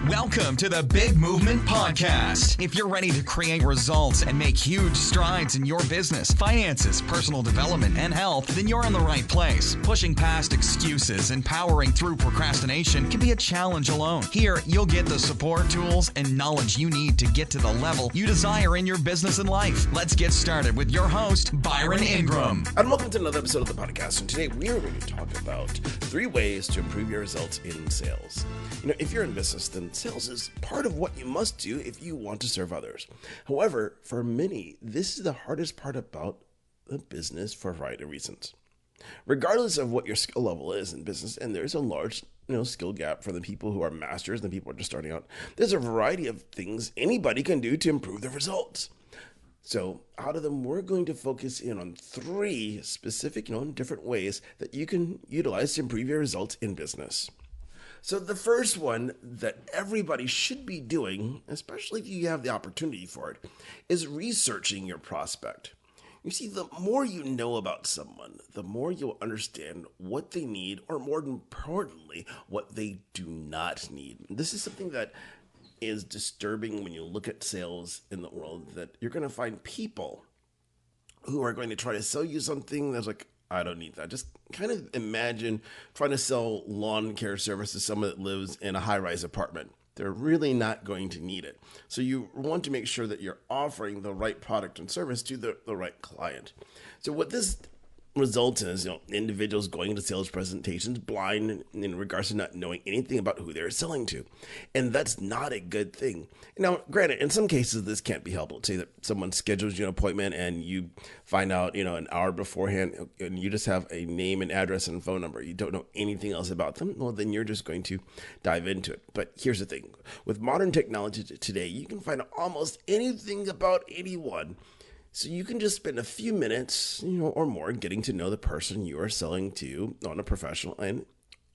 Welcome to the Big Movement Podcast. If you're ready to create results and make huge strides in your business, finances, personal development, and health, then you're in the right place. Pushing past excuses and powering through procrastination can be a challenge alone. Here, you'll get the support, tools, and knowledge you need to get to the level you desire in your business and life. Let's get started with your host, Byron Ingram. And welcome to another episode of the podcast. And today we are going to talk about 3 ways to improve your results in sales. You know, if you're in business, then sales is part of what you must do if you want to serve others. However, for many, this is the hardest part about the business for a variety of reasons. Regardless of what your skill level is in business, and there's a large skill gap for the people who are masters and the people who are just starting out, there's a variety of things anybody can do to improve their results. So out of them, we're going to focus in on 3 specific, different ways that you can utilize to improve your results in business. So the first one that everybody should be doing, especially if you have the opportunity for it, is researching your prospect. You see, the more you know about someone, the more you'll understand what they need, or more importantly, what they do not need. This is something that is disturbing when you look at sales in the world, that you're going to find people who are going to try to sell you something that's like, I don't need that. Just kind of imagine trying to sell lawn care service to someone that lives in a high-rise apartment. They're really not going to need it. So you want to make sure that you're offering the right product and service to the right client. So what this results in is individuals going to sales presentations blind in regards to not knowing anything about who they're selling to. And that's not a good thing. Now, granted, in some cases, this can't be helped. Let's say that someone schedules you an appointment and you find out, an hour beforehand, and you just have a name and address and phone number. You don't know anything else about them. Well, then you're just going to dive into it. But here's the thing. With modern technology today, you can find almost anything about anyone. So you can just spend a few minutes, or more getting to know the person you are selling to on a professional and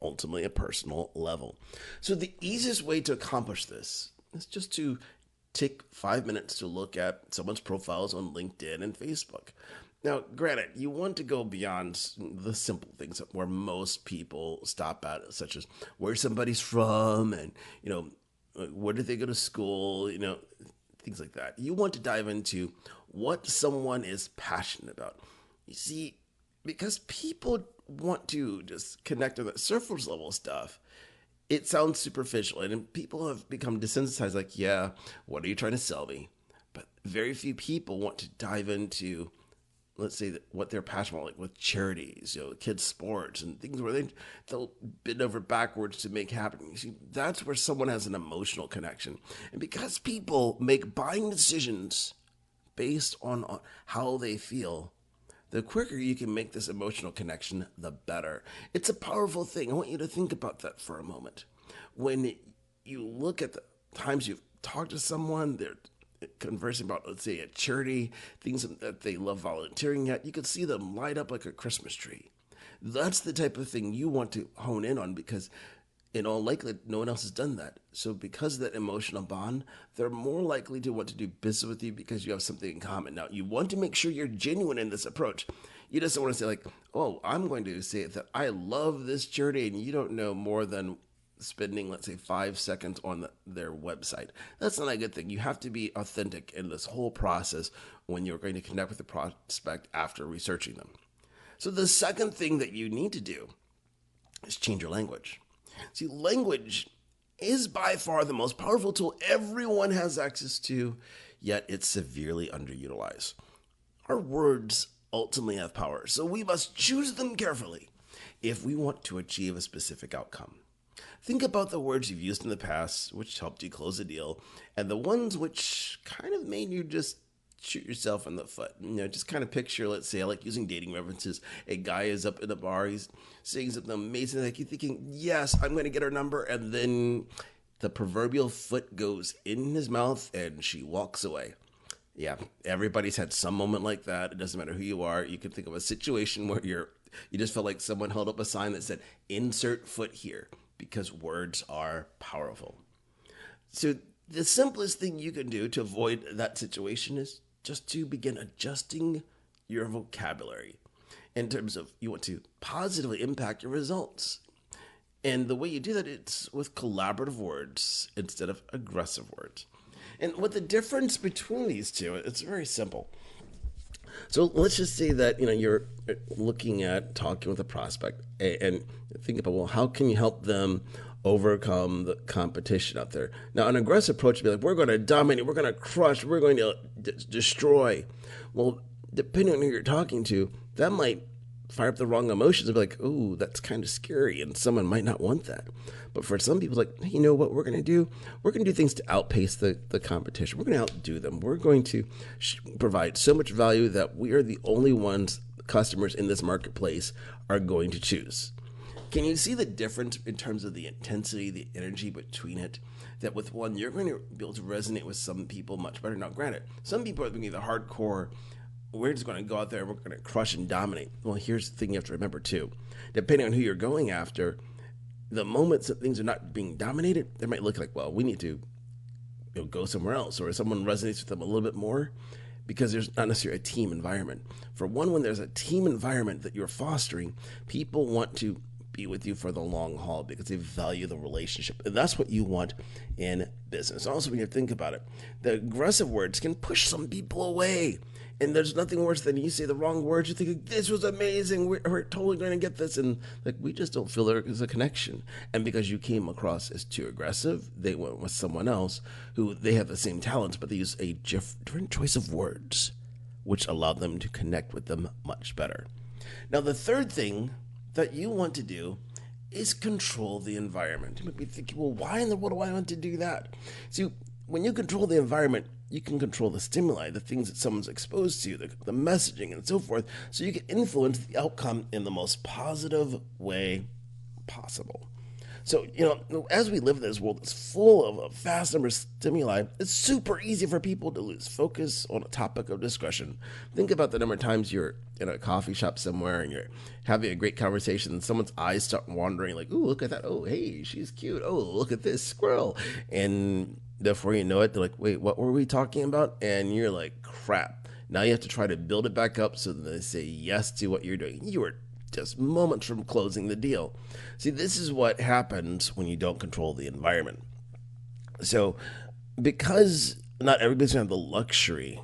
ultimately a personal level. So the easiest way to accomplish this is just to take 5 minutes to look at someone's profiles on LinkedIn and Facebook. Now, granted, you want to go beyond the simple things where most people stop at, such as where somebody's from and, where did they go to school, things like that. You want to dive into what someone is passionate about. You see, because people want to just connect on that surface level stuff, it sounds superficial, and people have become desensitized, like, yeah, what are you trying to sell me? But very few people want to dive into, let's say, what they're passionate about, like with charities, kids' sports, and things where they'll bend over backwards to make happen. You see, that's where someone has an emotional connection. And because people make buying decisions based on how they feel, the quicker you can make this emotional connection, the better. It's a powerful thing. I want you to think about that for a moment. When you look at the times you've talked to someone, they're conversing about, let's say, a charity, things that they love volunteering at, you can see them light up like a Christmas tree. That's the type of thing you want to hone in on, because in all likelihood, no one else has done that. So because of that emotional bond, they're more likely to want to do business with you because you have something in common. Now, you want to make sure you're genuine in this approach. You just don't want to say like, oh, I'm going to say that I love this charity, and you don't know more than spending, let's say, 5 seconds on their website. That's not a good thing. You have to be authentic in this whole process when you're going to connect with the prospect after researching them. So the second thing that you need to do is change your language. See, language is by far the most powerful tool everyone has access to, yet it's severely underutilized. Our words ultimately have power, so we must choose them carefully if we want to achieve a specific outcome. Think about the words you've used in the past which helped you close a deal, and the ones which kind of made you just shoot yourself in the foot. Just kind of picture, let's say, I like using dating references. A guy is up in a bar, he's saying something amazing, like you're thinking, yes, I'm going to get her number, and then the proverbial foot goes in his mouth and she walks away. Yeah, everybody's had some moment like that. It doesn't matter who you are. You can think of a situation where you just felt like someone held up a sign that said, insert foot here, because words are powerful. So the simplest thing you can do to avoid that situation is just to begin adjusting your vocabulary in terms of you want to positively impact your results. And the way you do that, it's with collaborative words instead of aggressive words. And what the difference between these two, it's very simple. So let's just say that you're looking at talking with a prospect and think about, well, how can you help them overcome the competition out there? Now, an aggressive approach would be like, we're going to dominate, we're going to crush, we're going to destroy. Well, depending on who you're talking to, that might fire up the wrong emotions and be like, oh, that's kind of scary, and someone might not want that. But for some people, like, hey, you know what we're going to do? We're going to do things to outpace the competition. We're going to outdo them. We're going to provide so much value that we are the only ones customers in this marketplace are going to choose. Can you see the difference in terms of the intensity, the energy between it? That with one, you're going to be able to resonate with some people much better. Now, granted, some people are going to be the hardcore, we're just going to go out there and we're going to crush and dominate. Well, here's the thing you have to remember too. Depending on who you're going after, the moments that things are not being dominated, they might look like, well, we need to go somewhere else, or someone resonates with them a little bit more because there's not necessarily a team environment. For one, when there's a team environment that you're fostering, people want to be with you for the long haul because they value the relationship. And that's what you want in business. Also, when you think about it, the aggressive words can push some people away. And there's nothing worse than you say the wrong words. You think, this was amazing. We're totally going to get this. And like, we just don't feel there is a connection. And because you came across as too aggressive, they went with someone else who they have the same talents, but they use a different choice of words, which allowed them to connect with them much better. Now, the third thing that you want to do is control the environment. You might be thinking, well, why in the world do I want to do that? See, when you control the environment, you can control the stimuli, the things that someone's exposed to, the messaging and so forth, so you can influence the outcome in the most positive way possible. So, as we live in this world that's full of a vast number of stimuli, it's super easy for people to lose focus on a topic of discussion. Think about the number of times you're in a coffee shop somewhere and you're having a great conversation and someone's eyes start wandering like, ooh, look at that. Oh, hey, she's cute. Oh, look at this squirrel. And before you know it, they're like, wait, what were we talking about? And you're like, crap. Now you have to try to build it back up so that they say yes to what you're doing. You are just moments from closing the deal. See, this is what happens when you don't control the environment. So because not everybody's going to have the luxury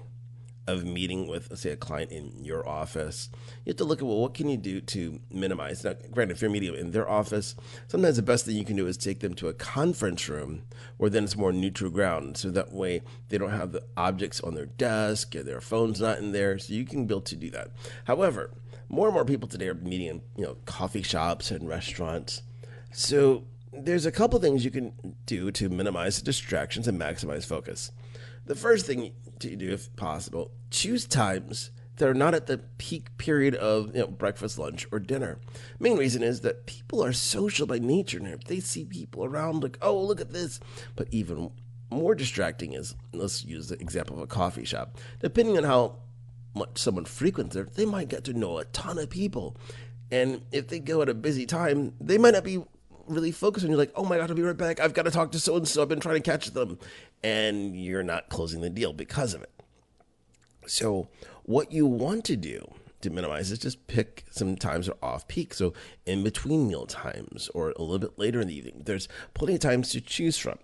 of meeting with, let's say, a client in your office, you have to look at, well, what can you do to minimize? Now, granted, if you're meeting in their office, sometimes the best thing you can do is take them to a conference room where then it's more neutral ground. So that way they don't have the objects on their desk or their phone's not in there. So you can be able to do that. However, more and more people today are meeting in coffee shops and restaurants. So there's a couple things you can do to minimize the distractions and maximize focus. The first thing to do, if possible, choose times that are not at the peak period of breakfast, lunch, or dinner. Main reason is that people are social by nature, and if they see people around, like, oh, look at this. But even more distracting is, let's use the example of a coffee shop. Depending on how much someone frequents there, they might get to know a ton of people. And if they go at a busy time, they might not be really focused on you, like, oh my God, I'll be right back. I've got to talk to so-and-so. I've been trying to catch them. And you're not closing the deal because of it. So what you want to do to minimize is just pick some times that are off peak. So in between meal times or a little bit later in the evening, there's plenty of times to choose from.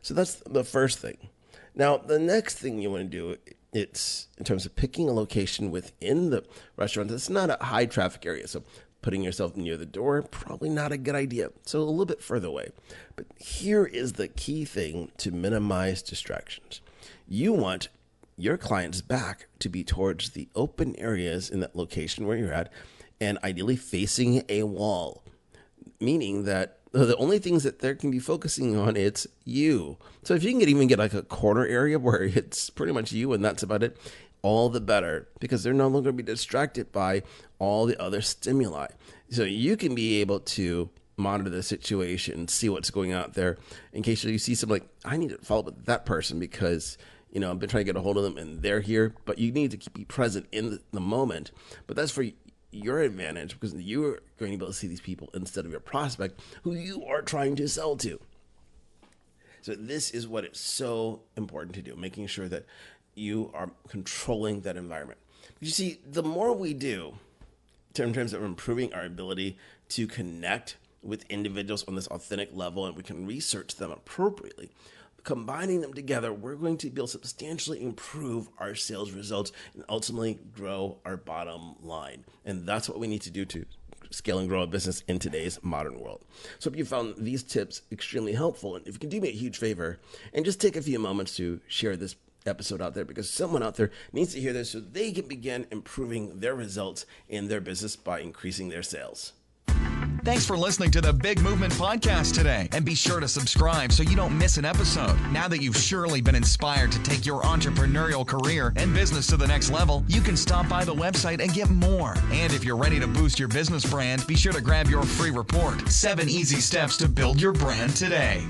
So that's the first thing. Now, the next thing you want to do, it's in terms of picking a location within the restaurant that's not a high traffic area. So putting yourself near the door, probably not a good idea. So a little bit further away. But here is the key thing to minimize distractions. You want your client's back to be towards the open areas in that location where you're at, and ideally facing a wall, meaning that the only things that they can be focusing on, it's you. So if you can even get like a corner area where it's pretty much you and that's about it, all the better, because they're no longer going to be distracted by all the other stimuli. So you can be able to monitor the situation, see what's going out there in case you see something like, I need to follow up with that person because I've been trying to get a hold of them and they're here, but you need to be present in the moment. But that's for your advantage because you're going to be able to see these people instead of your prospect who you are trying to sell to. So this is what it's so important to do, making sure that you are controlling that environment. You see, the more we do in terms of improving our ability to connect with individuals on this authentic level and we can research them appropriately, combining them together, we're going to be able to substantially improve our sales results and ultimately grow our bottom line. And that's what we need to do to scale and grow a business in today's modern world. So if you found these tips extremely helpful, and if you can do me a huge favor and just take a few moments to share this episode out there, because someone out there needs to hear this so they can begin improving their results in their business by increasing their sales. Thanks for listening to the Big Movement Podcast today. And be sure to subscribe so you don't miss an episode. Now that you've surely been inspired to take your entrepreneurial career and business to the next level, you can stop by the website and get more. And if you're ready to boost your business brand, be sure to grab your free report, 7 Easy Steps to Build Your Brand Today.